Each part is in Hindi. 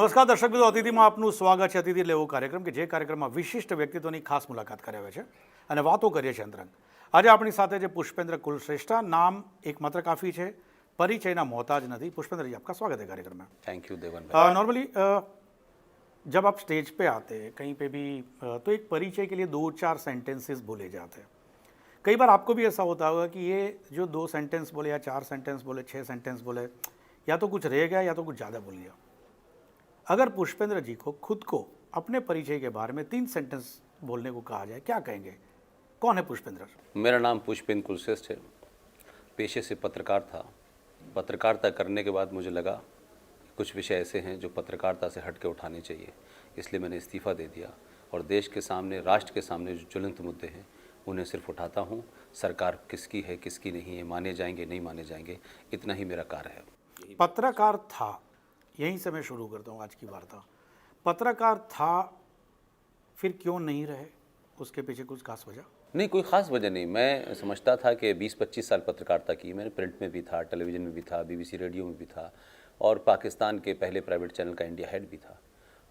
નમસ્કાર દર્શક મિત્રો, અતિથિમાં આપનું સ્વાગત છે. અતિથિ લેવો કાર્યક્રમ કે જે કાર્યક્રમમાં વિશિષ્ટ વ્યક્તિત્વની ખાસ મુલાકાત કરાવે છે અને વાતો કરીએ છીએ અંતરંગ. આજે આપણી સાથે છે પુષ્પેન્દ્ર કુલશ્રેષ્ઠા. નામ એક માત્ર કાફી છે, परिचय ना मोहताज नहीं. पुष्पेंद्र जी, आपका स्वागत है कार्यक्रम में. थैंक यू देवन भाई. नॉर्मली जब आप स्टेज पे आते हैं कहीं पे भी तो एक परिचय के लिए 2-4 सेंटेंसेस बोले जाते हैं. कई बार आपको भी ऐसा होता होगा कि ये जो 2 सेंटेंस बोले या 4 सेंटेंस बोले, 6 सेंटेंस बोले, या तो कुछ रह गया या तो कुछ ज़्यादा बोल लिया. अगर पुष्पेंद्र जी को खुद को अपने परिचय के बारे में 3 सेंटेंस बोलने को कहा जाए, क्या कहेंगे? कौन है पुष्पेंद्र? मेरा नाम पुष्पेंद्र कुलश्रेष्ठ है. पेशे से पत्रकार था. पत्रकारिता करने के बाद मुझे लगा कुछ विषय ऐसे हैं जो पत्रकारिता से हट के उठाने चाहिए, इसलिए मैंने इस्तीफ़ा दे दिया और देश के सामने, राष्ट्र के सामने जो ज्वलंत मुद्दे हैं उन्हें सिर्फ उठाता हूँ. सरकार किसकी है किसकी नहीं है, माने जाएंगे नहीं माने जाएंगे, इतना ही मेरा कार्य है. पत्रकार था, यहीं से मैं शुरू करता हूँ आज की वार्ता. पत्रकार था, फिर क्यों नहीं रहे? उसके पीछे कुछ खास वजह? नहीं, कोई ख़ास वजह नहीं. मैं समझता था कि 20-25 साल पत्रकारिता की. मैंने प्रिंट में भी था, टेलीविज़न में भी था, BBC रेडियो में भी था और पाकिस्तान के पहले प्राइवेट चैनल का इंडिया हेड भी था.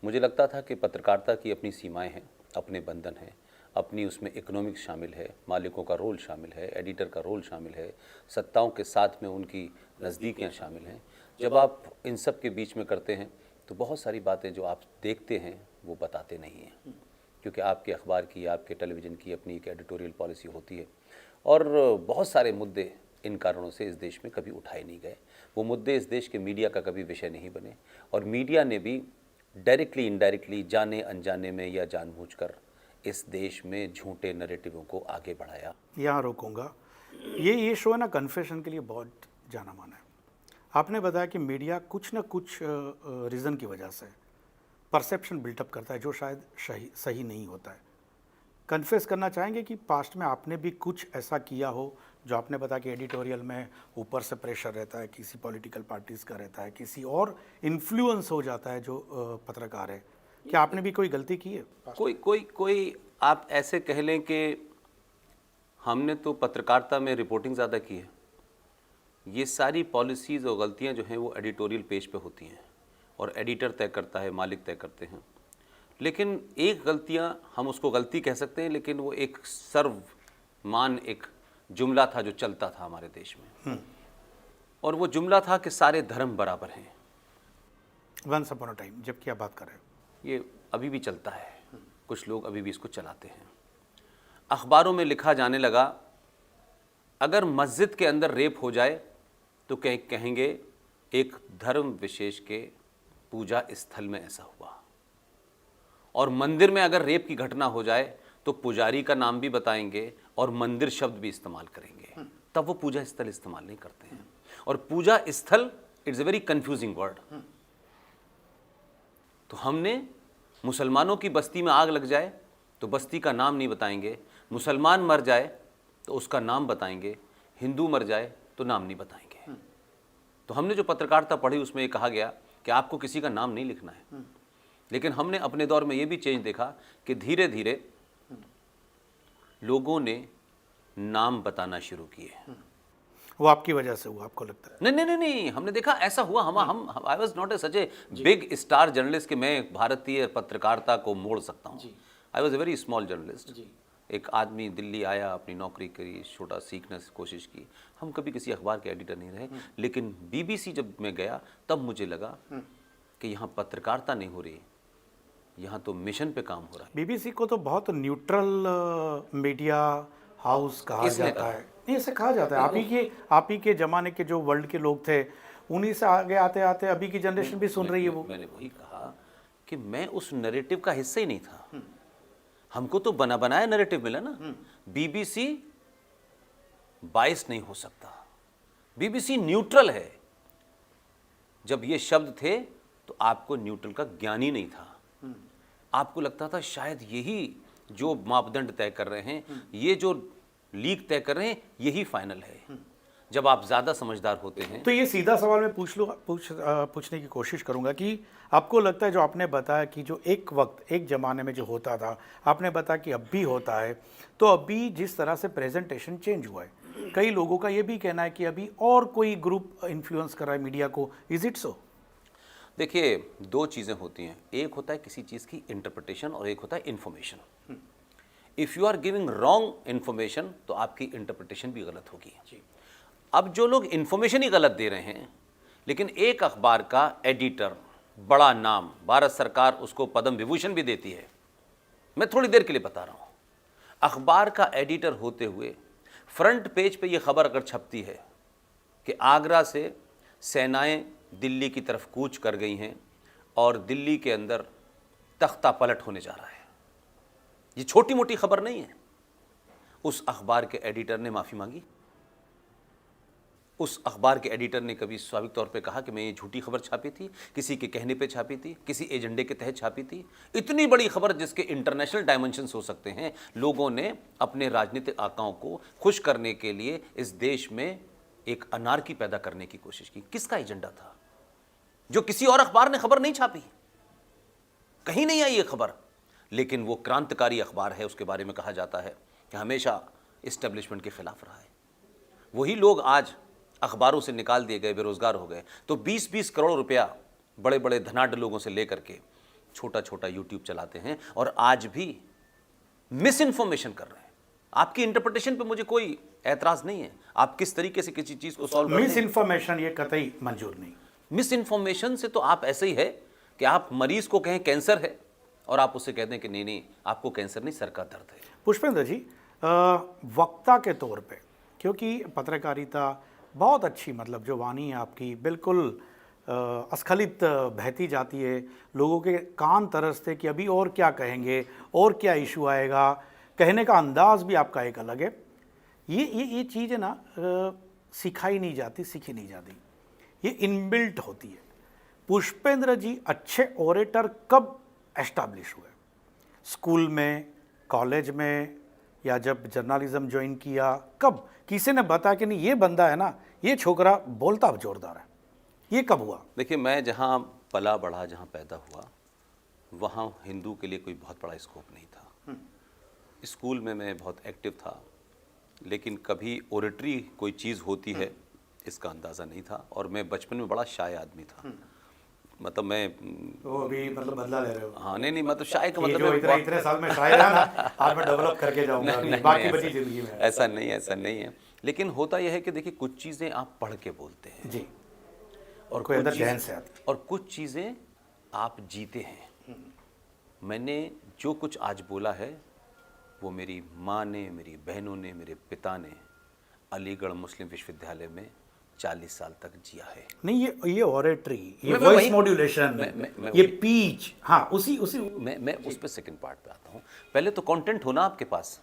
मुझे लगता था कि पत्रकारिता की अपनी सीमाएं हैं, अपने बंधन हैं, अपनी उसमें इकोनॉमिक्स शामिल है, मालिकों का रोल शामिल है, एडिटर का रोल शामिल है, सत्ताओं के साथ में उनकी नज़दीकियाँ शामिल हैं. जब आप इन सब के बीच में करते हैं तो बहुत सारी बातें जो आप देखते हैं वो बताते नहीं हैं, क्योंकि आपके अखबार की, आपके टेलीविज़न की अपनी एक एडिटोरियल पॉलिसी होती है और बहुत सारे मुद्दे इन कारणों से इस देश में कभी उठाए नहीं गए. वो मुद्दे इस देश के मीडिया का कभी विषय नहीं बने और मीडिया ने भी डायरेक्टली इनडायरेक्टली, जाने अनजाने में या जानबूझकर इस देश में झूठे नैरेटिवों को आगे बढ़ाया. यहाँ रोकूंगा. ये शो है ना, कन्फेशन के लिए बहुत जाना माना है. आपने बताया कि मीडिया कुछ ना कुछ रीज़न की वजह से परसेप्शन बिल्टअप करता है जो शायद सही नहीं होता है. कन्फेस करना चाहेंगे कि पास्ट में आपने भी कुछ ऐसा किया हो जो आपने बताया कि एडिटोरियल में ऊपर से प्रेशर रहता है, किसी पॉलिटिकल पार्टीज़ का रहता है, किसी और इन्फ्लुएंस हो जाता है जो पत्रकार है. क्या आपने भी कोई गलती की है? कोई आप ऐसे कह लें कि हमने तो पत्रकारिता में रिपोर्टिंग ज़्यादा की है. ये सारी पॉलिसीज़ और गलतियाँ जो हैं वो एडिटोरियल पेज पे होती हैं और एडिटर तय करता है, मालिक तय करते हैं. लेकिन एक गलतियाँ हम उसको गलती कह सकते हैं, लेकिन वो एक सर्वमान एक जुमला था जो चलता था हमारे देश में और वो जुमला था कि सारे धर्म बराबर हैं. वंस अपॉन अ टाइम, जबकि आप बात कर रहे हैं, ये अभी भी चलता है. कुछ लोग अभी भी इसको चलाते हैं. अखबारों में लिखा जाने लगा अगर मस्जिद के अंदर रेप हो जाए तो कहेंगे एक धर्म विशेष के पूजा स्थल में ऐसा हुआ, और मंदिर में अगर रेप की घटना हो जाए तो पुजारी का नाम भी बताएंगे और मंदिर शब्द भी इस्तेमाल करेंगे. तब वो पूजा स्थल इस्तेमाल नहीं करते हैं. और पूजा स्थल it's a very confusing word. तो हमने मुसलमानों की बस्ती में आग लग जाए तो बस्ती का नाम नहीं बताएंगे, मुसलमान मर जाए तो उसका नाम बताएंगे, हिंदू मर जाए तो नाम नहीं बताएंगे. तो हमने जो पत्रकारिता पढ़ी उसमें ये कहा गया कि आपको किसी का नाम नहीं लिखना है. लेकिन हमने अपने दौर में ये भी चेंज देखा कि धीरे धीरे लोगों ने नाम बताना शुरू किए. वो आपकी वजह से हुआ, आपको लगता है? नहीं, हमने देखा ऐसा हुआ. हम I was not a such a big star journalist कि मैं भारतीय पत्रकारिता को मोड़ सकता हूँ. I was a very small journalist. एक आदमी दिल्ली आया, अपनी नौकरी करी, छोटा सीखने की कोशिश की. हम कभी किसी अखबार के एडिटर नहीं रहे. लेकिन BBC जब मैं गया तब मुझे लगा कि यहाँ पत्रकारिता नहीं हो रही, यहाँ तो मिशन पे काम हो रहा है. BBC को तो बहुत न्यूट्रल मीडिया हाउस कहा जाता है. नहीं, ऐसे कहा जाता है. आप ही के ज़माने के जो वर्ल्ड के लोग थे उन्हीं से आगे आते आते अभी की जनरेशन भी सुन रही है. वो मैंने वही कहा कि मैं उस नैरेटिव का हिस्सा ही नहीं था. हमको तो बना बनाया नैरेटिव मिला ना. BBC बायस नहीं हो सकता. BBC न्यूट्रल है. जब ये शब्द थे तो आपको न्यूट्रल का ज्ञान ही नहीं था. आपको लगता था शायद यही जो मापदंड तय कर रहे हैं, ये जो लीग तय कर रहे हैं, यही फाइनल है. जब आप ज़्यादा समझदार होते हैं तो ये सीधा सवाल मैं पूछने की कोशिश करूंगा कि आपको लगता है जो आपने बताया कि जो एक वक्त एक ज़माने में जो होता था, आपने बताया कि अब भी होता है, तो अभी जिस तरह से प्रेजेंटेशन चेंज हुआ है, कई लोगों का ये भी कहना है कि अभी और कोई ग्रुप इन्फ्लुएंस कर रहा है मीडिया को. Is it so? देखिए, दो चीज़ें होती हैं, एक होता है किसी चीज़ की इंटरप्रिटेशन और एक होता है information. If you are giving wrong information तो आपकी इंटरप्रिटेशन भी गलत होगी। अब जो लोग इन्फॉर्मेशन ही गलत दे रहे हैं, लेकिन एक अखबार का एडिटर, बड़ा नाम, भारत सरकार उसको पद्म विभूषण भी देती है, मैं थोड़ी देर के लिए बता रहा हूँ, अखबार का एडिटर होते हुए फ्रंट पेज पे ये खबर अगर छपती है कि आगरा से सेनाएं दिल्ली की तरफ कूच कर गई हैं और दिल्ली के अंदर तख्ता पलट होने जा रहा है, ये छोटी मोटी खबर नहीं है। उस अखबार के एडिटर ने माफ़ी मांगी? उस अखबार के एडिटर ने कभी स्वाभाविक तौर पे कहा कि मैं ये झूठी खबर छापी थी, किसी के कहने पे छापी थी, किसी एजेंडे के तहत छापी थी? इतनी बड़ी खबर जिसके इंटरनेशनल डायमेंशंस हो सकते हैं, लोगों ने अपने राजनीतिक आकाओं को खुश करने के लिए इस देश में एक अनारकी पैदा करने की कोशिश की। किसका एजेंडा था? जो किसी और अखबार ने खबर नहीं छापी, कहीं नहीं आई ये खबर, लेकिन वो क्रांतिकारी अखबार है, उसके बारे में कहा जाता है कि हमेशा इस्टेब्लिशमेंट के खिलाफ रहा है। वही लोग आज अखबारों से निकाल दिए गए, बेरोजगार हो गए, तो 20-20 करोड़ रुपया बड़े बड़े धनाढ्य लोगों से लेकर के छोटा छोटा यूट्यूब चलाते हैं और आज भी मिस इन्फॉर्मेशन कर रहे हैं। आपकी इंटरप्रिटेशन पे मुझे कोई एतराज नहीं है, आप किस तरीके से किसी चीज को सॉल्व कर रहे हैं। मिस इन्फॉर्मेशन ये कतई मंजूर नहीं। मिस इन्फॉर्मेशन से तो आप ऐसे ही है कि आप मरीज को कहें कैंसर है और आप उससे कहते हैं कि नहीं नहीं आपको कैंसर नहीं, सर का दर्द है। पुष्पेंद्र जी, वक्ता के तौर पे, क्योंकि पत्रकारिता बहुत अच्छी, मतलब जो वाणी है आपकी बिल्कुल अस्खलित बहती जाती है, लोगों के कान तरसते कि अभी और क्या कहेंगे और क्या इशू आएगा, कहने का अंदाज भी आपका एक अलग है। ये चीज़ें ना सिखाई नहीं जाती, सीखी नहीं जाती, ये इनबिल्ट होती है। पुष्पेंद्र जी अच्छे ओरेटर कब एस्टैब्लिश हुए? स्कूल में, कॉलेज में, या जब जर्नलिज्म ज्वाइन किया, कब किसी ने बताया कि नहीं ये बंदा है ना, ये छोकरा बोलता जोरदार है? ये कब हुआ? देखिए, मैं जहाँ पला बढ़ा, जहाँ पैदा हुआ, वहाँ हिंदू के लिए कोई बहुत बड़ा स्कोप नहीं था। स्कूल में मैं बहुत एक्टिव था, लेकिन कभी ओरेटरी कोई चीज़ होती है इसका अंदाज़ा नहीं था। और मैं बचपन में बड़ा शाय आदमी था, मतलब मैं तो अभी मतलब बदला ले रहे हो? हाँ, नहीं मतलब शाय का ये मतलब जो इतने साल में शायर है ना, आज मैं डेवलप करके जाऊंगा नहीं, बाकी नहीं, बची जिंदगी में। ऐसा नहीं है। लेकिन होता यह है कि देखिए, कुछ चीज़ें आप पढ़ के बोलते हैं जी, और कोई अंदर कुछ जहन से आती। और कुछ चीज़ें आप जीते हैं। मैंने जो कुछ आज बोला है वो मेरी माँ ने, मेरी बहनों ने, मेरे पिता ने अलीगढ़ मुस्लिम विश्वविद्यालय में 40 साल तक जिया है। नहीं, ये ऑरेटरी, ये मैं वॉइस वही- मॉड्यूलेशन, मैं ये पीच, हाँ उसी मैं उस पर सेकंड पार्ट पे आता हूँ। पहले तो कंटेंट होना आपके पास।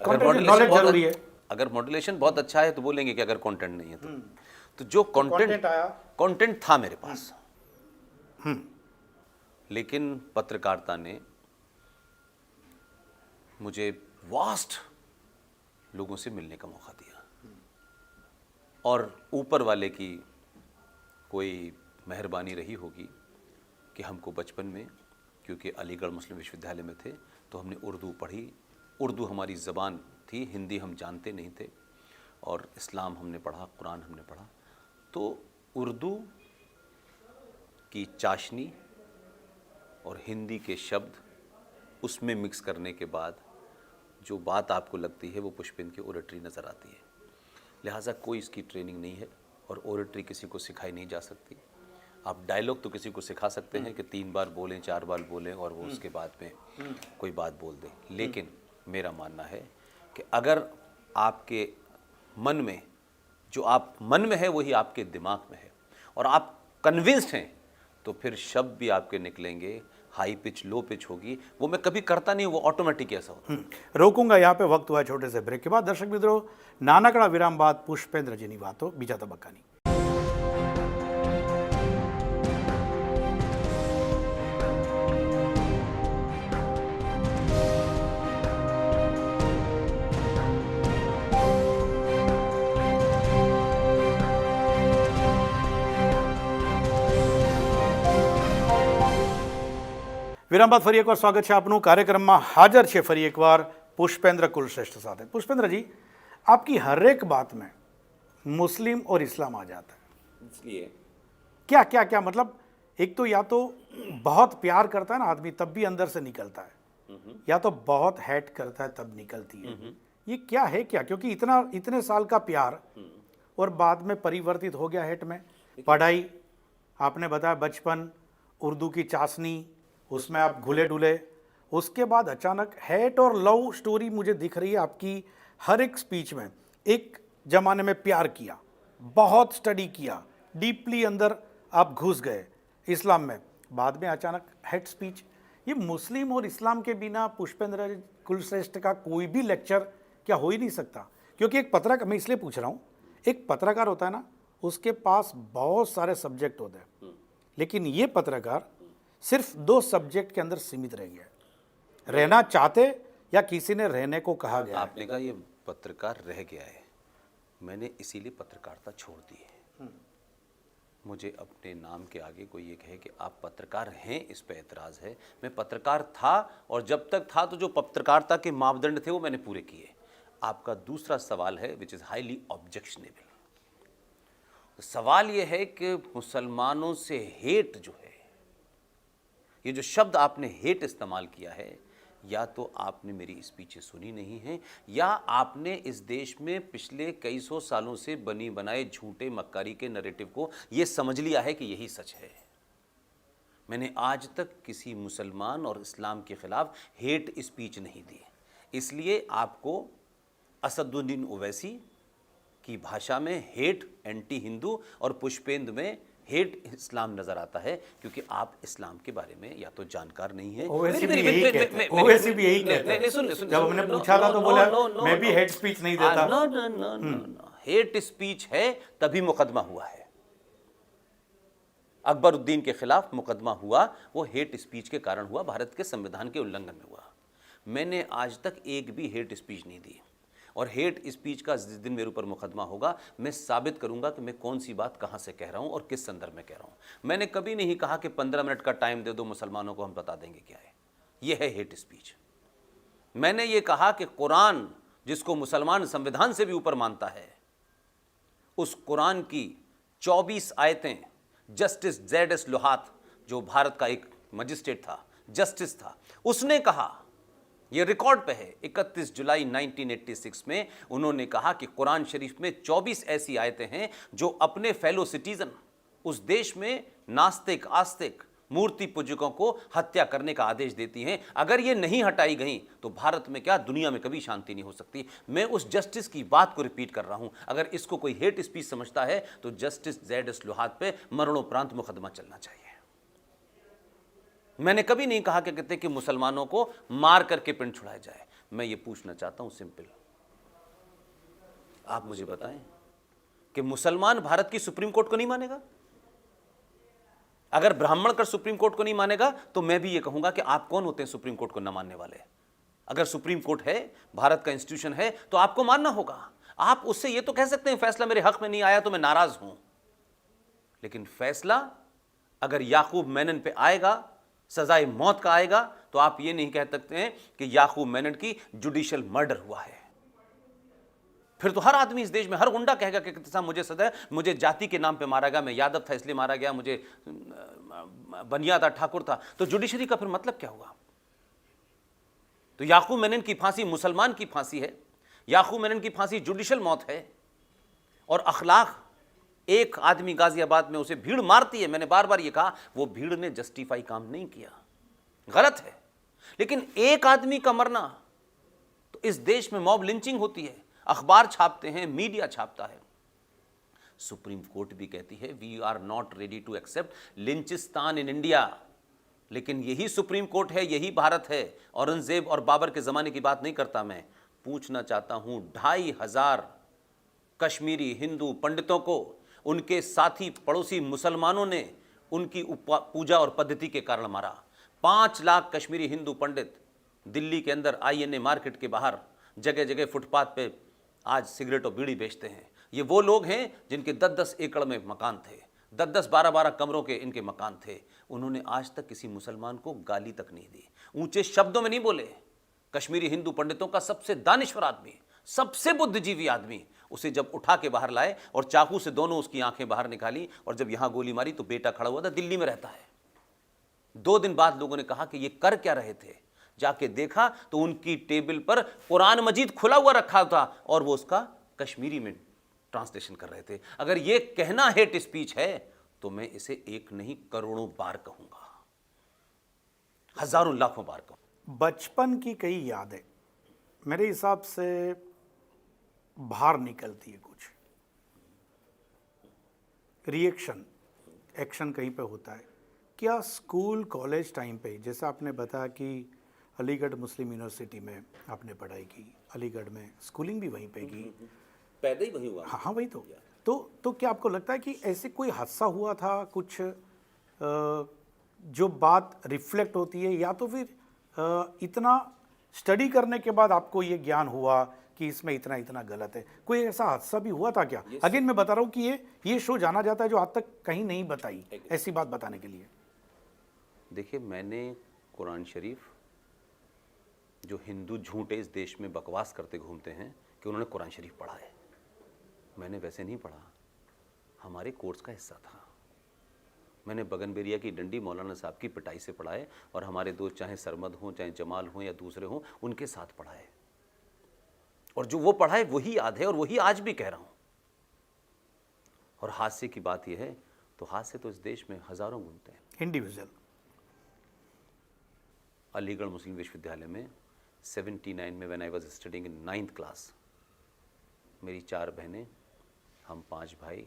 नॉलेज जरूरी है। अगर मॉड्यूलेशन बहुत अच्छा है तो बोलेंगे कि अगर कंटेंट नहीं है तो जो कंटेंट आया, कंटेंट था मेरे पास। लेकिन पत्रकारिता ने मुझे वास्ट लोगों से मिलने का मौका दिया और ऊपर वाले की कोई मेहरबानी रही होगी कि हमको बचपन में, क्योंकि अलीगढ़ मुस्लिम विश्वविद्यालय में थे, तो हमने उर्दू पढ़ी। उर्दू हमारी ज़बान थी, हिंदी हम जानते नहीं थे, और इस्लाम हमने पढ़ा, कुरान हमने पढ़ा। तो उर्दू की चाशनी और हिंदी के शब्द उसमें मिक्स करने के बाद जो बात आपको लगती है वो पुष्पेंद्र की ओरेटरी नज़र आती है। लिहाजा कोई इसकी ट्रेनिंग नहीं है और ओरेटरी किसी को सिखाई नहीं जा सकती। आप डायलॉग तो किसी को सिखा सकते हैं कि 3 बार बोलें, 4 बार बोलें और वो उसके बाद में कोई बात बोल दे। लेकिन मेरा मानना है कि अगर आपके मन में, जो आप मन में है वही आपके दिमाग में है और आप कन्विंस्ड हैं, तो फिर शब्द भी आपके निकलेंगे, हाई पिच, लो पिच होगी। वो मैं कभी करता नहीं, वो ऑटोमेटिक ऐसा होता है। रोकूंगा यहाँ पे, वक्त हुआ छोटे से ब्रेक के बाद। दर्शक मित्रों, नानकड़ा विराम बाद पुष्पेंद्र जीनी वातो बीजा तबक्कानी। વિરામ બાદ ફરી એકવાર સ્વાગત છે આપનું। કાર્યક્રમમાં હાજર છે ફરી એકવાર પુષ્पेंद्र कुलश्रेष्ठ साथ। पुष्पेंद्र जी, आपकी हर एक बात में मुस्लिम और इस्लाम आ जाता है, इसलिए क्या क्या क्या मतलब, एक तो या तो बहुत प्यार करता है ना आदमी तब भी अंदर से निकलता है, या तो बहुत हेट करता है तब निकलती है। ये क्या है क्या? क्योंकि इतने साल का प्यार और बाद में परिवर्तित हो गया हेट में। पढ़ाई, आपने बताया बचपन, उर्दू की चाशनी, उसमें आप घुले डुले, उसके बाद अचानक हेट और लव स्टोरी मुझे दिख रही है आपकी हर एक स्पीच में। एक जमाने में प्यार किया, बहुत स्टडी किया, डीपली अंदर आप घुस गए इस्लाम में, बाद में अचानक हेट स्पीच। ये मुस्लिम और इस्लाम के बिना पुष्पेंद्र कुलश्रेष्ठ का कोई भी लेक्चर क्या हो ही नहीं सकता। क्योंकि एक पत्रकार, मैं इसलिए पूछ रहा हूँ, एक पत्रकार होता है ना, उसके पास बहुत सारे सब्जेक्ट होते हैं, लेकिन ये पत्रकार सिर्फ 2 सब्जेक्ट के अंदर सीमित रह गया है। रहना चाहते या किसी ने रहने को कहा गया है। आपने कहा ये पत्रकार रह गया है, मैंने इसीलिए पत्रकारिता छोड़ दी है। मुझे अपने नाम के आगे कोई ये कहे कि आप पत्रकार हैं, इस पे एतराज़ है। मैं पत्रकार था, और जब तक था तो जो पत्रकारिता के मापदंड थे वो मैंने पूरे किए। आपका दूसरा सवाल है विच इज़ हाईली ऑब्जेक्शनेबल। सवाल ये है कि मुसलमानों से हेट जो है, ये जो शब्द आपने हेट इस्तेमाल किया है, या तो आपने मेरी स्पीचें सुनी नहीं है, या आपने इस देश में पिछले कई सौ सालों से बनी बनाए झूठे मक्कारी के नैरेटिव को ये समझ लिया है कि यही सच है। मैंने आज तक किसी मुसलमान और इस्लाम के खिलाफ हेट स्पीच नहीं दी, इसलिए आपको असदुद्दीन ओवैसी की भाषा में हेट एंटी हिंदू और पुष्पेंद्र में हेट इस्लाम नजर आता है, क्योंकि आप इस्लाम के बारे में या तो जानकार नहीं है। ओवैसी भी यही कहते हैं, ओवैसी भी यही कहते हैं। जब हमने पूछा था तो बोला मैं भी हेट स्पीच नहीं देता। No no no no, hate speech है तभी मुकदमा हुआ है। अकबरुद्दीन के खिलाफ मुकदमा हुआ, वो हेट स्पीच के कारण हुआ, भारत के संविधान के उल्लंघन में हुआ। मैंने आज तक एक भी हेट स्पीच नहीं दी, और हेट स्पीच का जिस दिन मेरे ऊपर मुकदमा होगा, मैं साबित करूंगा कि मैं कौन सी बात कहां से कह रहा हूं और किस संदर्भ में कह रहा हूं। मैंने कभी नहीं कहा कि 15 मिनट का टाइम दे दो मुसलमानों को, हम बता देंगे क्या है। यह है हेट स्पीच। मैंने ये कहा कि कुरान, जिसको मुसलमान संविधान से भी ऊपर मानता है, उस कुरान की 24 आयतें जस्टिस Z.S. लोहात, जो भारत का एक मजिस्ट्रेट था, जस्टिस था, उसने कहा, ये रिकॉर्ड पे है, 31 जुलाई 1986 में उन्होंने कहा कि कुरान शरीफ में 24 ऐसी आयतें हैं जो अपने फेलो सिटीजन, उस देश में नास्तिक आस्तिक मूर्ति पूजकों को हत्या करने का आदेश देती हैं। अगर ये नहीं हटाई गई तो भारत में क्या, दुनिया में कभी शांति नहीं हो सकती। मैं उस जस्टिस की बात को रिपीट कर रहा हूं। अगर इसको कोई हेट स्पीच समझता है तो जस्टिस Z.S. लोहात पे मरणोपरांत मुकदमा चलना चाहिए। मैंने कभी नहीं कहा कि कहते कि मुसलमानों को मार करके पिंड छुड़ाया जाए। मैं ये पूछना चाहता हूं सिंपल, आप मुझे बताएं कि मुसलमान भारत की सुप्रीम कोर्ट को नहीं मानेगा? अगर ब्राह्मण कर सुप्रीम कोर्ट को नहीं मानेगा तो मैं भी ये कहूंगा कि आप कौन होते हैं सुप्रीम कोर्ट को न मानने वाले? अगर सुप्रीम कोर्ट है, भारत का इंस्टीट्यूशन है, तो आपको मानना होगा। आप उससे ये तो कह सकते हैं फैसला मेरे हक में नहीं आया तो मैं नाराज हूं, लेकिन फैसला अगर याकूब मेनन पे आएगा, सजाए मौत का आएगा, तो आप ये नहीं कह सकते हैं कि याकूब मेनन की जुडिशियल मर्डर हुआ है। फिर तो हर आदमी इस देश में, हर गुंडा कहेगा कि साहब मुझे सजा, मुझे जाति के नाम पे मारा गया, मैं यादव था इसलिए मारा गया, मुझे बनिया था, ठाकुर था। तो जुडिशरी का फिर मतलब क्या हुआ? तो याकूब मेनन की फांसी मुसलमान की फांसी है, याकूब मेनन की फांसी जुडिशियल मौत है। और अखलाक, एक आदमी गाजियाबाद में उसे भीड़ मारती है, मैंने बार बार ये कहा, वो भीड़ ने जस्टिफाई काम नहीं किया, गलत है। लेकिन एक आदमी का मरना, तो इस देश में मॉब लिंचिंग होती है, अखबार छापते हैं, मीडिया छापता है। सुप्रीम कोर्ट भी कहती है we are not ready to accept lynchistan in India. लेकिन यही सुप्रीम कोर्ट है, यही भारत है। औरंगजेब और बाबर के जमाने की बात नहीं करता मैं। पूछना चाहता हूं, 2500 कश्मीरी हिंदू पंडितों को उनके साथी पड़ोसी मुसलमानों ने उनकी पूजा और पद्धति के कारण मारा। 5 लाख कश्मीरी हिंदू पंडित दिल्ली के अंदर INA मार्केट के बाहर जगह जगह फुटपाथ पे आज सिगरेट और बीड़ी बेचते हैं। ये वो लोग हैं जिनके 10-10 एकड़ में मकान थे, 10-10, 12-12 कमरों के इनके मकान थे। उन्होंने आज तक किसी मुसलमान को गाली तक नहीं दी, ऊंचे शब्दों में नहीं बोले। कश्मीरी हिंदू पंडितों का सबसे दानिश्वर आदमी, सबसे बुद्धिजीवी आदमी, उसे जब उठा के बाहर लाए और चाकू से दोनों उसकी आंखें बाहर निकाली और जब यहां गोली मारी तो बेटा खड़ा हुआ था, दिल्ली में रहता है। 2 दिन बाद लोगों ने कहा कि ये कर क्या रहे थे। जाके देखा तो उनकी टेबल पर कुरान मजीद खुला हुआ रखा था और वो उसका कश्मीरी में ट्रांसलेशन कर रहे थे। अगर ये कहना हेट स्पीच है तो मैं इसे एक नहीं करोड़ों बार कहूंगा, हजारों लाखों बार कहूंगा। बचपन की कई यादें मेरे हिसाब से बाहर निकलती है, कुछ रिएक्शन एक्शन कहीं पे होता है क्या स्कूल कॉलेज टाइम पे? जैसे आपने बताया कि अलीगढ़ मुस्लिम यूनिवर्सिटी में आपने पढ़ाई की, अलीगढ़ में स्कूलिंग भी वहीं पे की, पैदा ही वहीं हुआ। हाँ हाँ वही तो क्या आपको लगता है कि ऐसे कोई हादसा हुआ था कुछ जो बात रिफ्लेक्ट होती है, या तो फिर इतना स्टडी करने के बाद आपको ये ज्ञान हुआ कि इसमें इतना इतना गलत है? कोई ऐसा हादसा भी हुआ था क्या? अगेन मैं बता रहा हूँ कि ये शो जाना जाता है जो आज तक कहीं नहीं बताई, ऐसी बात बताने के लिए। देखिए, मैंने कुरान शरीफ, जो हिंदू झूठे इस देश में बकवास करते घूमते हैं कि उन्होंने कुरान शरीफ पढ़ा है, मैंने वैसे नहीं पढ़ा, हमारे कोर्स का हिस्सा था। मैंने बगनबेरिया की डंडी मौलाना साहब की पिटाई से पढ़ा है और हमारे दोस्त चाहे सरमद हों, चाहे जमाल हों या दूसरे हों, उनके साथ पढ़ा है। और जो वो पढ़ा है वही याद है और वही आज भी कह रहा हूं। और हादसे की बात यह है तो हादसे तो इस देश में हजारों घूमते हैं। इंडिविजुअल अलीगढ़ मुस्लिम विश्वविद्यालय में 79 में when I was studying in 9th class, मेरी 4 बहनें, हम 5 भाई,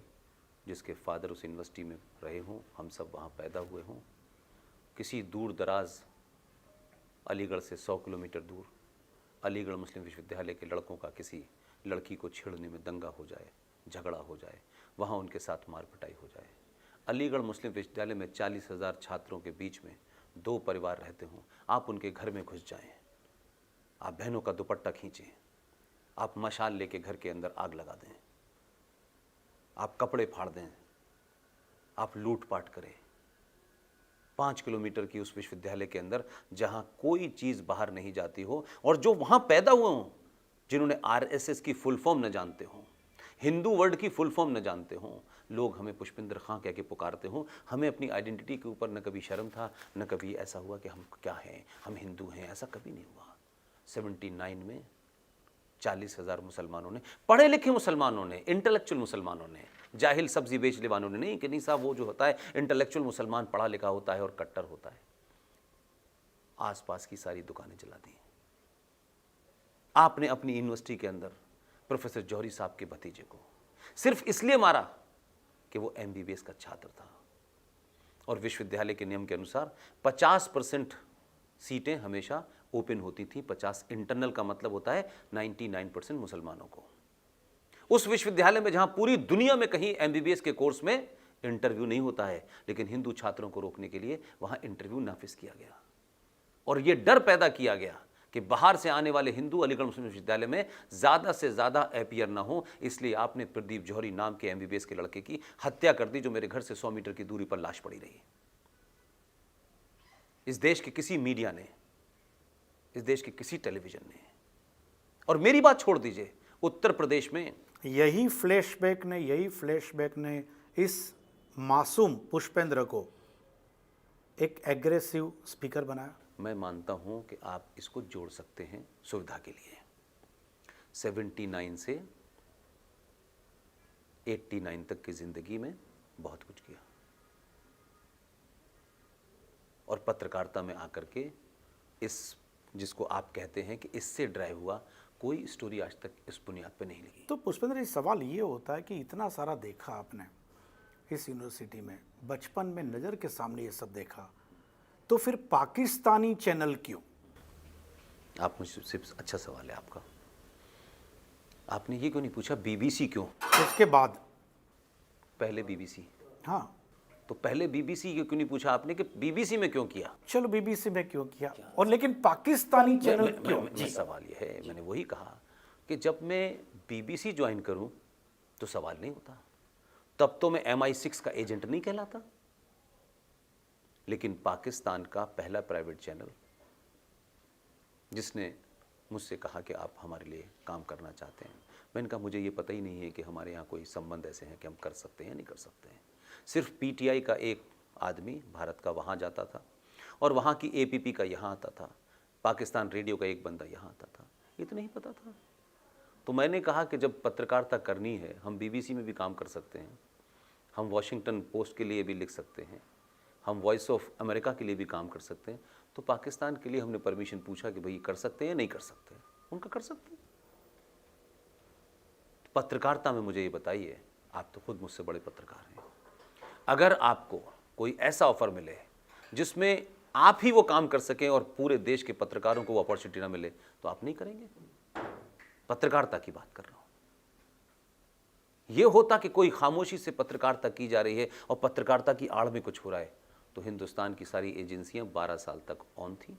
जिसके फादर उस यूनिवर्सिटी में रहे हों, हम सब वहाँ पैदा हुए हों। किसी दूर दराज अलीगढ़ से 100 किलोमीटर दूर अलीगढ़ मुस्लिम विश्वविद्यालय के लड़कों का किसी लड़की को छेड़ने में दंगा हो जाए, झगड़ा हो जाए, वहाँ उनके साथ मार पिटाई हो जाए। अलीगढ़ मुस्लिम विश्वविद्यालय में 40,000 छात्रों के बीच में 2 परिवार रहते हों, आप उनके घर में घुस जाएं, आप बहनों का दुपट्टा खींचें, आप मशाल लेके घर के अंदर आग लगा दें, आप कपड़े फाड़ दें, आप लूटपाट करें। 5 किलोमीटर की उस विश्वविद्यालय के अंदर जहां कोई चीज़ बाहर नहीं जाती हो, और जो वहां पैदा हुए हों, जिन्होंने आरएसएस की फुल फॉर्म न जानते हों, हिंदू वर्ड की फुल फॉर्म न जानते हों, लोग हमें पुष्पिंदर खां कह के पुकारते हों, हमें अपनी आइडेंटिटी के ऊपर न कभी शर्म था, न कभी ऐसा हुआ कि हम क्या हैं, हम हिंदू हैं, ऐसा कभी नहीं हुआ। 79 में 40,000 मुसलमानों ने, पढ़े लिखे मुसलमानों ने, इंटेलेक्चुअल मुसलमानों ने, जाहिल सब्जी बेचने वालों ने नहीं, कि नहीं साहब वो जो होता है इंटेलेक्चुअल मुसलमान पढ़ा लिखा होता है और कट्टर होता है, आसपास की सारी दुकानें जला दी। आपने अपनी यूनिवर्सिटी के अंदर प्रोफेसर जौहरी साहब के भतीजे को सिर्फ इसलिए मारा कि वो एमबीबीएस का छात्र था, और विश्वविद्यालय के नियम के अनुसार 50% सीटें हमेशा ओपन होती थी। 50 इंटरनल का मतलब होता है 99% मुसलमानों को। उस विश्वविद्यालय में जहां पूरी दुनिया में कहीं एमबीबीएस के कोर्स में इंटरव्यू नहीं होता है, लेकिन हिंदू छात्रों को रोकने के लिए वहां इंटरव्यू नाफिज किया गया, और यह डर पैदा किया गया कि बाहर से आने वाले हिंदू अलीगढ़ मुस्लिम विश्वविद्यालय में ज़्यादा से ज़्यादा अपीयर ना हो, इसलिए आपने प्रदीप जौहरी नाम के एमबीबीएस के लड़के की हत्या कर दी, जो मेरे घर से 100 मीटर की दूरी पर लाश पड़ी रही। इस देश के किसी मीडिया ने, इस देश के किसी टेलीविजन ने, और मेरी बात छोड़ दीजिए, उत्तर प्रदेश में यही फ्लैशबैक ने इस मासूम पुष्पेंद्र को एक एग्रेसिव स्पीकर बनाया। मैं मानता हूं कि आप इसको जोड़ सकते हैं सुविधा के लिए। 79 से 89 तक की जिंदगी में बहुत कुछ किया, और पत्रकारिता में आकर के इस, जिसको आप कहते हैं कि इससे ड्राइव हुआ, कोई स्टोरी आज तक इस बुनियाद पे नहीं लगी। तो पुष्पेंद्र जी, सवाल ये होता है कि इतना सारा देखा आपने इस यूनिवर्सिटी में, बचपन में नज़र के सामने ये सब देखा, तो फिर पाकिस्तानी चैनल क्यों? आप मुझसे सिर्फ अच्छा सवाल है आपका, आपने ये क्यों नहीं पूछा बीबीसी क्यों? उसके बाद पहले बीबीसी, हाँ, तो पहले बीबीसी क्यों नहीं पूछा आपने कि बीबीसी में क्यों किया? चलो बीबीसी में क्यों किया, और लेकिन पाकिस्तानी चैनल क्यों? जी, सवाल ये है, मैंने वही कहा कि जब मैं बीबीसी ज्वाइन करूं तो सवाल नहीं होता, तब तो मैं MI6 का एजेंट नहीं कहलाता। लेकिन पाकिस्तान का पहला प्राइवेट चैनल जिसने मुझसे कहा कि आप हमारे लिए काम करना चाहते हैं, मैंने कहा मुझे ये पता ही नहीं है कि हमारे यहाँ कोई संबंध ऐसे हैं कि हम कर सकते हैं या नहीं कर सकते हैं। सिर्फ पीटीआई का एक आदमी भारत का वहाँ जाता था और वहाँ की एपीपी का यहाँ आता था, पाकिस्तान रेडियो का एक बंदा यहाँ आता था, इतना ही पता था। तो मैंने कहा कि जब पत्रकारिता करनी है, हम बीबीसी में भी काम कर सकते हैं, हम वॉशिंगटन पोस्ट के लिए भी लिख सकते हैं, हम वॉइस ऑफ अमेरिका के लिए भी काम कर सकते हैं, तो पाकिस्तान के लिए हमने परमिशन पूछा कि भाई कर सकते हैं या नहीं कर सकते हैं। उनका कर सकते हैं। पत्रकारिता में मुझे ये बताइए, आप तो खुद मुझसे बड़े पत्रकार हैं, अगर आपको कोई ऐसा ऑफर मिले जिसमें आप ही वो काम कर सकें और पूरे देश के पत्रकारों को वो अपॉर्चुनिटी ना मिले, तो आप नहीं करेंगे? पत्रकारिता की बात कर रहा हूं। यह होता कि कोई खामोशी से पत्रकारिता की जा रही है और पत्रकारिता की आड़ में कुछ हो रहा है, तो हिंदुस्तान की सारी एजेंसियां 12 साल तक ऑन थी।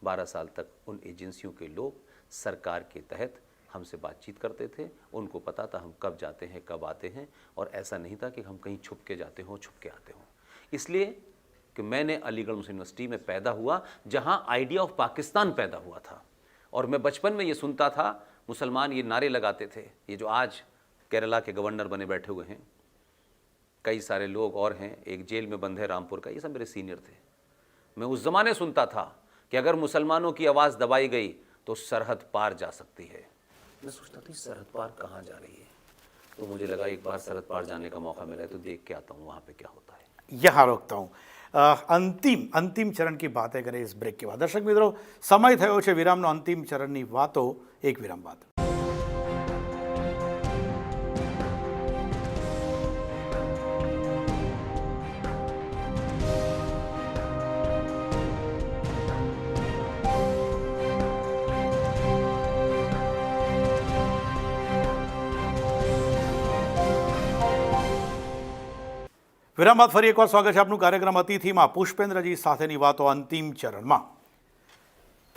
12 साल तक उन एजेंसियों के लोग सरकार के तहत हमसे बातचीत करते थे, उनको पता था हम कब जाते हैं कब आते हैं, और ऐसा नहीं था कि हम कहीं छुप के जाते हों छुप के आते हों। इसलिए कि मैंने अलीगढ़ मुस्लिम यूनिवर्सिटी में पैदा हुआ जहां आइडिया ऑफ पाकिस्तान पैदा हुआ था, और मैं बचपन में ये सुनता था, मुसलमान ये नारे लगाते थे, ये जो आज केरला के गवर्नर बने बैठे हुए हैं, कई सारे लोग और हैं, एक जेल में बंद है रामपुर का, ये सब मेरे सीनियर थे। मैं उस ज़माने सुनता था कि अगर मुसलमानों की आवाज़ दबाई गई तो सरहद पार जा सकती है। मैं सोचता था सरहद पार कहाँ जा रही है, तो मुझे लगा एक बार सरहद पार जाने का मौका मिला है तो देख के आता हूँ वहाँ पे क्या होता है। यहाँ रोकता हूँ। અંતિમ ચરણ की बातें करें इस ब्रेक के बाद। दर्शक मित्रों, समय થયો છે વિરામનો। અંતિમ ચરણની વાતો એક વિરામ બાદ। વિરામ બાદ ફરી એકવાર સ્વાગત છે આપનું કાર્યક્રમ અતિથિમાં પુષ્પેન્દ્રજી સાથેની વાતો અંતિમ चरण में।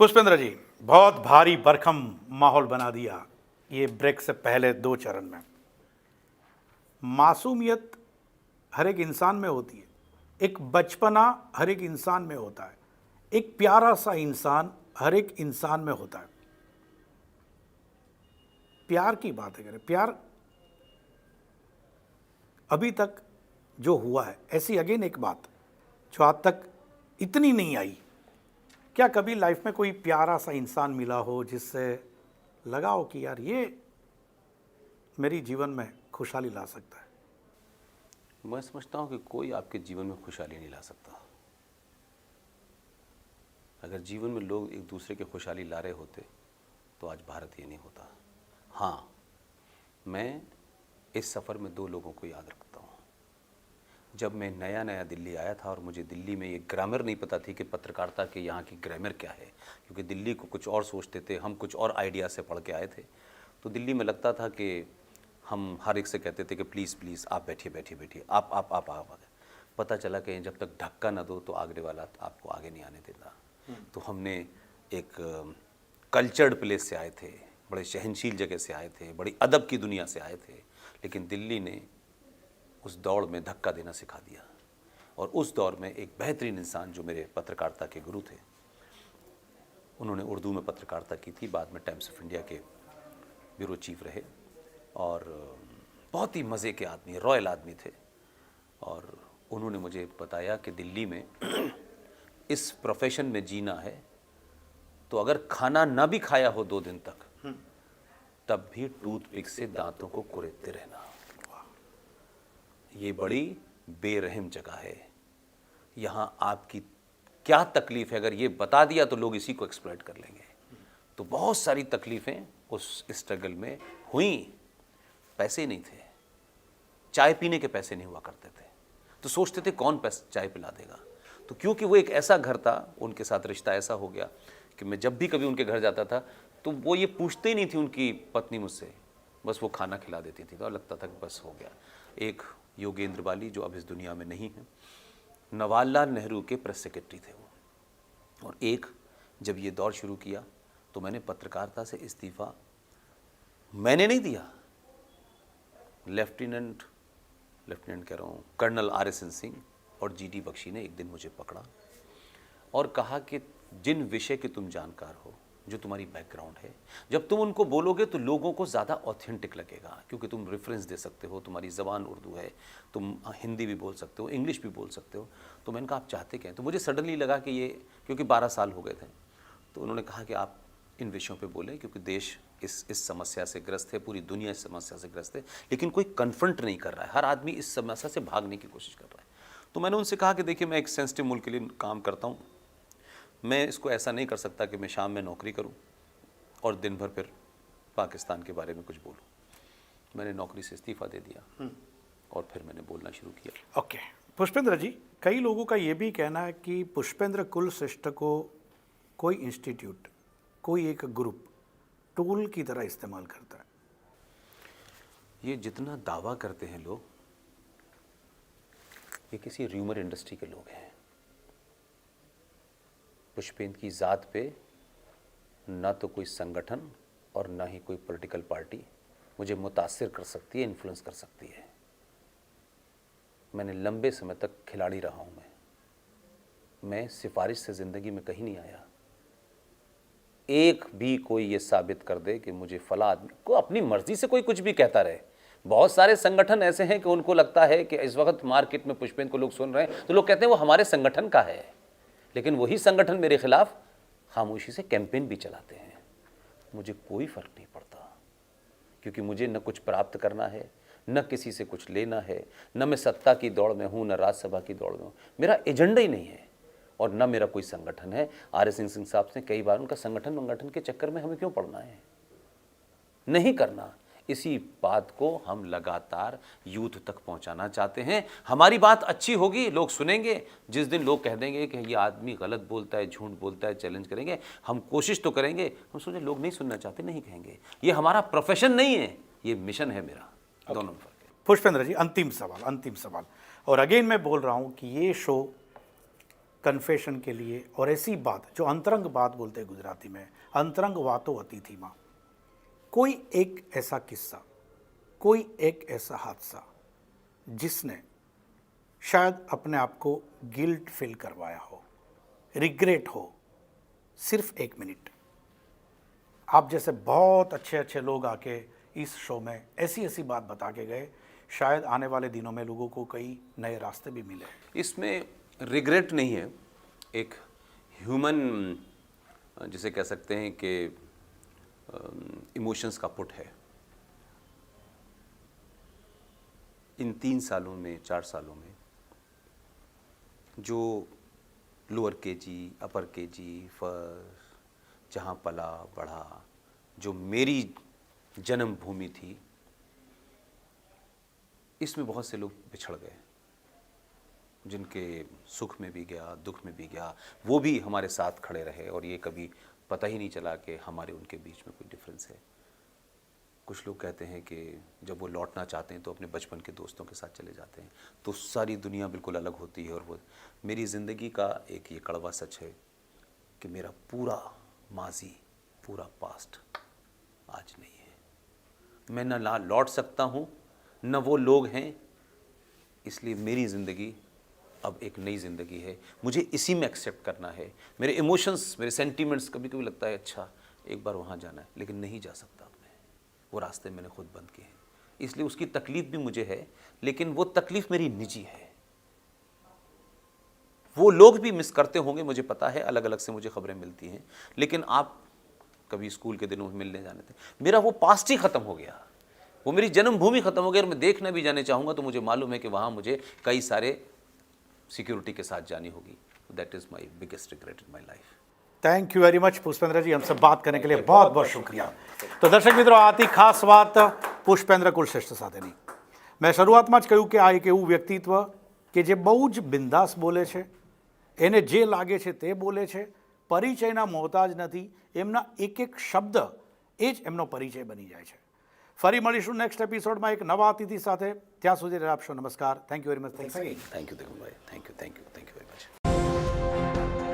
पुष्पेंद्र जी, बहुत भारी भरकम माहौल बना दिया ये ब्रेक से पहले 2 चरण में। मासूमियत हर एक इंसान में होती है, एक बचपना हर एक इंसान में होता है, एक प्यारा सा इंसान हर एक इंसान में होता है। प्यार की बातें करें, प्यार अभी तक जो हुआ है, ऐसी अगेन एक बात जो आज तक इतनी नहीं आई, क्या कभी लाइफ में कोई प्यारा सा इंसान मिला हो जिससे लगा हो कि यार ये मेरी जीवन में खुशहाली ला सकता है? मैं समझता हूँ कि कोई आपके जीवन में खुशहाली नहीं ला सकता। अगर जीवन में लोग एक दूसरे की खुशहाली ला रहे होते तो आज भारत ये नहीं होता। हाँ, मैं इस सफ़र में 2 लोगों को याद रखता हूँ। जब मैं नया नया दिल्ली आया था और मुझे दिल्ली में ये ग्रामर नहीं पता थी कि पत्रकारिता के यहाँ की ग्रामर क्या है, क्योंकि दिल्ली को कुछ और सोचते थे, हम कुछ और आइडिया से पढ़ के आए थे। तो दिल्ली में लगता था कि हम हर एक से कहते थे कि प्लीज़ प्लीज़ आप बैठिए बैठिए बैठिए, आप। पता चला कि जब तक धक्का ना दो तो आगे वाला आपको आगे नहीं आने देता। तो हमने एक कल्चर्ड प्लेस से आए थे, बड़े सहनशील जगह से आए थे, बड़ी अदब की दुनिया से आए थे, लेकिन दिल्ली ने उस दौड़ में धक्का देना सिखा दिया। और उस दौर में एक बेहतरीन इंसान जो मेरे पत्रकारिता के गुरु थे, उन्होंने उर्दू में पत्रकारिता की थी, बाद में टाइम्स ऑफ इंडिया के ब्यूरो चीफ रहे, और बहुत ही मज़े के आदमी, रॉयल आदमी थे। और उन्होंने मुझे बताया कि दिल्ली में इस प्रोफेशन में जीना है तो अगर खाना ना भी खाया हो 2 दिन तक, तब भी टूथपिक से दांतों को कुरेदते रहना। ये बड़ी बेरहम जगह है, यहाँ आपकी क्या तकलीफ़ है अगर ये बता दिया तो लोग इसी को एक्सप्लॉइट कर लेंगे। तो बहुत सारी तकलीफ़ें उस स्ट्रगल में हुई। पैसे नहीं थे, चाय पीने के पैसे नहीं हुआ करते थे, तो सोचते थे कौन पैसे चाय पिला देगा। तो क्योंकि वो एक ऐसा घर था, उनके साथ रिश्ता ऐसा हो गया कि मैं जब भी कभी उनके घर जाता था तो वो ये पूछते ही नहीं थी उनकी पत्नी मुझसे, बस वो खाना खिला देती थी, तो लगता था कि बस हो गया। एक योगेंद्र बाली जो अब इस दुनिया में नहीं है, नवालाल नेहरू के प्रेस सेक्रेटरी थे वो। और एक जब ये दौर शुरू किया तो मैंने पत्रकारिता से इस्तीफ़ा मैंने नहीं दिया, लेफ्टिनेंट कह रहा हूँ, कर्नल RSN सिंह और GD बख्शी ने एक दिन मुझे पकड़ा और कहा कि जिन विषय के तुम जानकार हो जो तुम्हारी बैकग्राउंड है। जब तुम उनको बोलोगे तो लोगों को ज़्यादा ऑथेंटिक लगेगा, क्योंकि तुम रेफरेंस दे सकते हो, तुम्हारी ज़बान उर्दू है, तुम हिंदी भी बोल सकते हो, इंग्लिश भी बोल सकते हो। तो मैंने कहा आप चाहते क्या हैं? तो मुझे सडनली लगा कि ये, क्योंकि 12 साल हो गए थे, तो उन्होंने कहा कि आप इन विषयों पे बोलें, क्योंकि देश इस समस्या से ग्रस्त है, पूरी दुनिया इस समस्या से ग्रस्त है, लेकिन कोई कन्फ्रंट नहीं कर रहा है, हर आदमी इस समस्या से भागने की कोशिश कर रहा है। तो मैंने उनसे कहा कि देखिए, मैं एक सेंसिटिव मुल्क के लिए काम करता हूँ, मैं इसको ऐसा नहीं कर सकता कि मैं शाम में नौकरी करूँ और दिन भर फिर पाकिस्तान के बारे में कुछ बोलूँ। मैंने नौकरी से इस्तीफ़ा दे दिया और फिर मैंने बोलना शुरू किया। ओके पुष्पेंद्र जी, कई लोगों का ये भी कहना है कि पुष्पेंद्र कुलश्रेष्ठ को कोई इंस्टीट्यूट, कोई एक ग्रुप टूल की तरह इस्तेमाल करता है। ये जितना दावा करते हैं लोग, ये किसी र्यूमर इंडस्ट्री के लोग हैं। पुष्पेंद्र की ज़ात पे ना तो कोई संगठन और ना ही कोई पॉलिटिकल पार्टी मुझे मुतासिर कर सकती है, इन्फ्लुएंस कर सकती है। मैंने लंबे समय तक खिलाड़ी रहा हूँ। मैं सिफारिश से ज़िंदगी में कहीं नहीं आया। एक भी कोई ये साबित कर दे कि मुझे फला आदमी को अपनी मर्जी से कोई कुछ भी कहता रहे। बहुत सारे संगठन ऐसे हैं कि उनको लगता है कि इस वक्त मार्केट में पुष्पेंद्र को लोग सुन रहे हैं, तो लोग कहते हैं वो हमारे संगठन का है, लेकिन वही संगठन मेरे खिलाफ खामोशी से कैंपेन भी चलाते हैं। मुझे कोई फर्क नहीं पड़ता, क्योंकि मुझे न कुछ प्राप्त करना है, न किसी से कुछ लेना है, न मैं सत्ता की दौड़ में हूँ, न राज्यसभा की दौड़ में हूँ। मेरा एजेंडा ही नहीं है और न मेरा कोई संगठन है। आर.एस. सिंह साहब ने कई बार उनका संगठन के चक्कर में हमें क्यों पड़ना है, नहीं करना। इसी बात को हम लगातार यूथ तक पहुंचाना चाहते हैं। हमारी बात अच्छी होगी, लोग सुनेंगे। जिस दिन लोग कह देंगे कि ये आदमी गलत बोलता है, झूठ बोलता है, चैलेंज करेंगे। हम कोशिश तो करेंगे। हम सोचे लोग नहीं सुनना चाहते, नहीं कहेंगे। ये हमारा प्रोफेशन नहीं है, ये मिशन है मेरा। दोनों में फर्क है। पुष्पेंद्र जी, अंतिम सवाल, और अगेन मैं बोल रहा हूँ कि ये शो कन्फेशन के लिए, और ऐसी बात जो अंतरंग बात बोलते हैं गुजराती में, अंतरंग वातो अतिथि माँ, कोई एक ऐसा किस्सा, कोई एक ऐसा हादसा जिसने शायद अपने आप को गिल्ट फील करवाया हो, रिग्रेट हो, सिर्फ 1 मिनट। आप जैसे बहुत अच्छे अच्छे लोग आके इस शो में ऐसी ऐसी बात बता के गए, शायद आने वाले दिनों में लोगों को कई नए रास्ते भी मिले। इसमें रिग्रेट नहीं है, एक ह्यूमन जिसे कह सकते हैं कि इमोशंस का पुट है। इन 3 सालों में, 4 सालों में जो लोअर केजी, अपर केजी, फर्स्ट, जहाँ पला बढ़ा, जो मेरी जन्मभूमि थी, इसमें बहुत से लोग बिछड़ गए, जिनके सुख में भी गया, दुख में भी गया। वो भी हमारे साथ खड़े रहे और ये कभी पता ही नहीं चला कि हमारे उनके बीच में कोई डिफरेंस है। कुछ लोग कहते हैं कि जब वो लौटना चाहते हैं तो अपने बचपन के दोस्तों के साथ चले जाते हैं, तो सारी दुनिया बिल्कुल अलग होती है। और वो मेरी ज़िंदगी का एक ये कड़वा सच है कि मेरा पूरा माजी, पूरा पास्ट आज नहीं है। मैं ना लौट सकता हूँ, न वो लोग हैं। इसलिए मेरी ज़िंदगी अब एक नई ज़िंदगी है, मुझे इसी में एक्सेप्ट करना है। मेरे इमोशंस, मेरे सेंटीमेंट्स, कभी कभी लगता है अच्छा एक बार वहाँ जाना है, लेकिन नहीं जा सकता अब मैं। वो रास्ते मैंने खुद बंद किए हैं, इसलिए उसकी तकलीफ़ भी मुझे है, लेकिन वो तकलीफ़ मेरी निजी है। वो लोग भी मिस करते होंगे, मुझे पता है, अलग अलग से मुझे खबरें मिलती हैं। लेकिन आप कभी स्कूल के दिनों में मिलने जाने थे, मेरा वो पास्ट ही ख़त्म हो गया, वो मेरी जन्मभूमि ख़त्म हो गई। और मैं देखना भी जाने चाहूँगा तो मुझे मालूम है कि वहाँ मुझे कई सारे सिक्योरिटी के साथ जानी होगी। That is my biggest regret in my life. Thank you very much Pushpendra ji, हमसे बात करने के लिए बहुत बहुत शुक्रिया। तो दर्शक मित्रों, आती खास बात पुष्पेंद्र कुलश्रेष्ठ સાથેની। મેં શરૂઆતમાં જ કહ્યું કે આ એક એવું વ્યક્તિત્વ કે જે બહુ જ બિંદાસ બોલે છે, એને જે લાગે છે તે બોલે છે, પરિચયના મોહતાજ નથી, એમના એક એક શબ્દ એ જ એમનો પરિચય બની જાય છે। ફરી મળીશું નેક્સ્ટ એપિસોડમાં એક નવા અતિથિ સાથે। ત્યાં સુધી આપશો નમસ્કાર। Thank you very much. Thank you Devubhai, thank you very much.